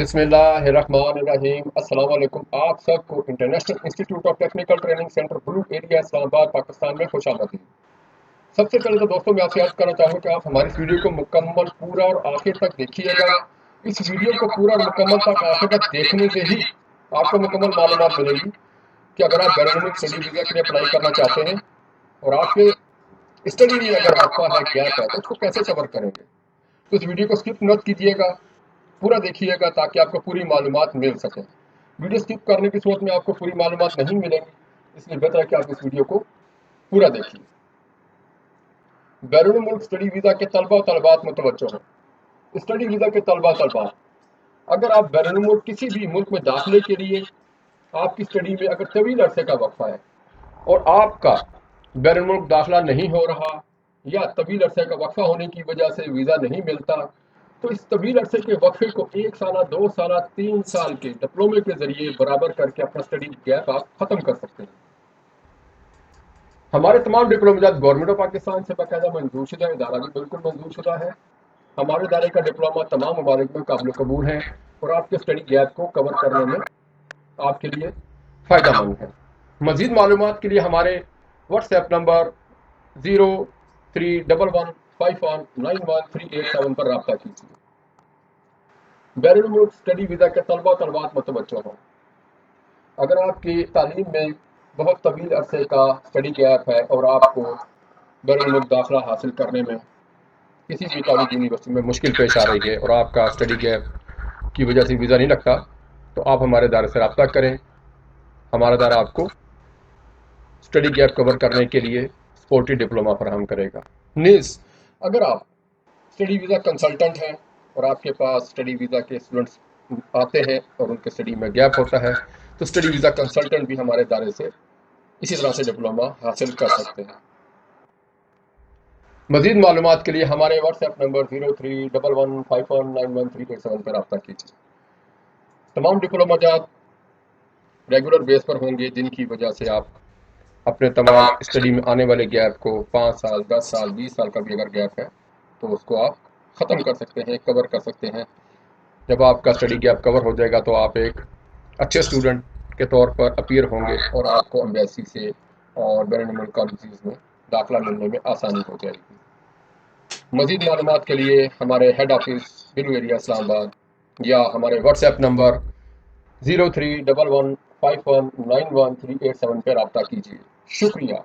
बिस्मिल्लाहिर्रहमानिर्रहीम। अस्सलाम वालेकुम। आप सबको international institute of technical training centre blue area Islamabad Pakistan में खुशामदीद। सबसे पहले तो दोस्तों मैं आपसे अर्ज करना चाहूँगा कि आप हमारी इस वीडियो को मुकम्मल पूरा और आखिर तक देखिएगा। इस वीडियो को पूरा और मुकम्मल तक आखिर तक देखने से ही आपको मुकम्मल मालूमात मिलेगी कि अगर आप बैरून स्टडी वीज़ा के लिए अप्लाई करना चाहते हैं और आपके स्टडी में अगर वक्फा है, गैप है, तो उसको कैसे कवर करेंगे। तो इस वीडियो को स्किप मत कीजिएगा, पूरा देखिएगा ताकि आपको पूरी मालूमात मिल सके। वीडियो स्किप करने की सूरत में आपको पूरी मालूमात नहीं मिलेंगी, इसलिए बेहतर है कि आप इस वीडियो को पूरा देखिए। बैरून मुल्क स्टडी वीज़ा के तलबा और तलबात मुतवज्जो हैं। स्टडी वीज़ा के तलबा तलबात, अगर आप बैरून मुल्क किसी भी मुल्क में दाखिले के लिए आपकी स्टडी में अगर तवील अरसे का वक्फा है और आपका बैरून मुल्क दाखिला नहीं हो रहा या तवील अरसे का वक्फा होने की वजह से वीज़ा नहीं मिलता, तो इस तवील अरसे के वक्फे को 1 साल, 2 साल, 3 साल के डिप्लोमे के जरिए बराबर करके अपना स्टडी गैप आप खत्म कर सकते हैं। हमारे तमाम डिप्लोमेजात गवर्नमेंट ऑफ पाकिस्तान से बाकायदा मंजूर शुदा, इदारा भी बिल्कुल मंजूर शुदा है। हमारे इदारे का डिप्लोमा तमाम ममालिक में काबिल कबूल है और आपके स्टडी गैप को कवर करने में आपके लिए फ़ायदा मंद है। मज़ीद मालूमात के लिए हमारे व्हाट्सएप नंबर 0311519137 पर रब्ता कीजिए। बैरून मुल्क स्टडी वीज़ा के तलबा तलबात मुतवज्जो हों। अगर आपकी तालीम में बहुत तवील अरसे का स्टडी गैप है और आपको बैरून मुल्क दाखिला हासिल करने में किसी भी कॉलेज यूनिवर्सिटी में मुश्किल पेश आ रही है और आपका स्टडी गैप की वजह से वीज़ा नहीं लगता, तो आप हमारे इदारे से रब्ता करें। हमारा इदारा आपको स्टडी गैप कवर करने के लिए सपोर्टिव डिप्लोमा फराहम करेगा। नीस, अगर आप स्टडी वीज़ा कंसल्टेंट हैं और आपके पास स्टडी वीज़ा के स्टूडेंट्स आते हैं और उनके स्टडी में गैप होता है, तो स्टडी वीज़ा कंसल्टेंट भी हमारे इदारे से इसी तरह से डिप्लोमा हासिल कर सकते हैं। मज़ीद मालूमात के लिए हमारे व्हाट्सएप नंबर 0311519137 पर रब्ता कीजिए। तमाम डिप्लोमाजात रेगुलर बेस पर होंगे, जिनकी वजह से आप अपने तमाम स्टडी में आने वाले गैप को 5 साल, 10 साल, 20 साल का भी अगर गैप है तो उसको आप ख़त्म कर सकते हैं, कवर कर सकते हैं। जब आपका स्टडी गैप कवर हो जाएगा तो आप एक अच्छे स्टूडेंट के तौर पर अपीयर होंगे और आपको एम्बेसी से और बैरून मुल्क कॉलेजेस में दाखिला मिलने में आसानी हो जाएगी। मज़ीद मालूमात के लिए हमारे head office blue area Islamabad या हमारे व्हाट्सएप नंबर 0311519137 पर रब्ता कीजिए। शुक्रिया।